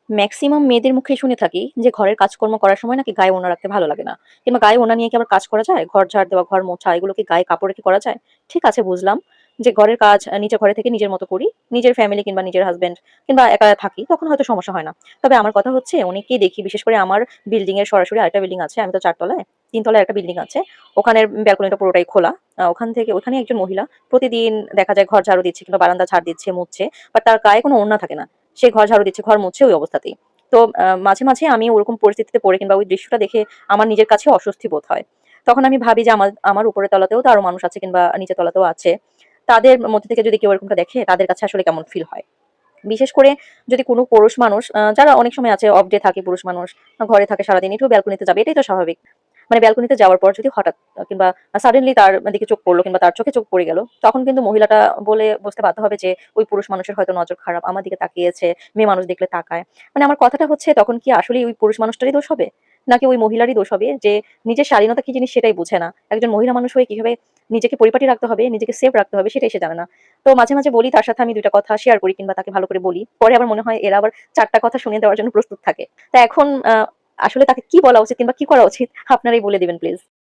Maximum মেয়েদের মুখে শুনে থাকি যে ঘরের কাজকর্ম করার সময় নাকি গায়ে ওড়না রাখতে ভালো লাগে না, কিংবা গায়ে ওড়না নিয়ে কি আবার কাজ করা যায়? ঘর ঝাড় দেওয়া, ঘর মোছা, এগুলো কি গায়ে কাপড় রেখে করা যায়? ঠিক আছে, বুঝলাম যে ঘরের কাজ নিচে ঘরে থেকে নিজের মতো করি, নিজের ফ্যামিলি কিংবা নিজের হাজবেন্ড কিংবা একা থাকি, তখন হয়তো সমস্যা হয় না। তবে আমার কথা হচ্ছে, অনেকেই দেখি, বিশেষ করে আমার বিল্ডিং এর সরাসরি আরেকটা বিল্ডিং আছে, আমি তো 4 তলায়, 3 তলায় একটা বিল্ডিং আছে, ওখানের ব্যালকনিটা পুরোটাই খোলা। ওখান থেকে ওখানে একজন মহিলা প্রতিদিন দেখা যায় ঘর ঝাড়ু দিচ্ছে কিংবা বারান্দা ঝাড় দিচ্ছে, মুছছে, বাট তার গায়ে কোনো ওড়না থাকে না। সে ঘর ঝাড়ু দিচ্ছে, ঘর মুছছে ওই অবস্থাতেই। তো মাঝে, মাঝে আমি ওরকম পরিস্থিতিতে পড়ে কিংবা ওই দৃশ্যটা দেখে আমার নিজের কাছে অস্বস্তি বোধ হয়। তখন আমি ভাবি যে আমার আমার উপরের তলাতেও তো আরো মানুষ আছে কিংবা নিচের তলাতেও আছে। তাদের মধ্যে থেকে যদি কেউ এরকমটা দেখে, তাদের কাছে আসলে কেমন ফিল হয়? বিশেষ করে যদি কোনো পুরুষ মানুষ, যারা অনেক সময় আছে অফ ডে থাকে, পুরুষ মানুষ ঘরে থাকে সারাদিন, একটু ব্যালকনিতে যাবে, এটাই তো স্বাভাবিক। মানে ব্যালকনিতে যাওয়ার পর যদি হঠাৎ কিংবা সাডেনলি তার দিকে চোখ পড়লো কিংবা তার চোখে চোখ পড়ে গেল, তখন কিন্তু মহিলাটা বলে বুঝতে বাধ্য হবে যে ওই পুরুষ মানুষের হয়তো নজর খারাপ, আমার দিকে তাকিয়েছে, মেয়ে মানুষ দেখলে তাকায়। মানে আমার কথাটা হচ্ছে, তখন কি আসলে ওই পুরুষ মানুষটারই দোষ হবে, নাকি ওই মহিলারই দোষ হবে যে নিজের শালীনতা কি জিনিস সেটাই বুঝে না? একজন মহিলা মানুষ হয়ে কিভাবে নিজেকে পরিপাটি রাখতে হবে, নিজেকে সেফ রাখতে হবে, সেটাই সে জানে না। তো মাঝে, মাঝে বলি তার সাথে, আমি ২ টা কথা শেয়ার করি কিংবা তাকে ভালো করে বলি। পরে আবার মনে হয় এরা আবার ৪ টা কথা শুনিয়ে দেওয়ার জন্য প্রস্তুত থাকে। তো এখন আসলে তাকে কি বলা উচিত কিংবা কি করা উচিত? আপনারাই বলে দিবেন প্লিজ।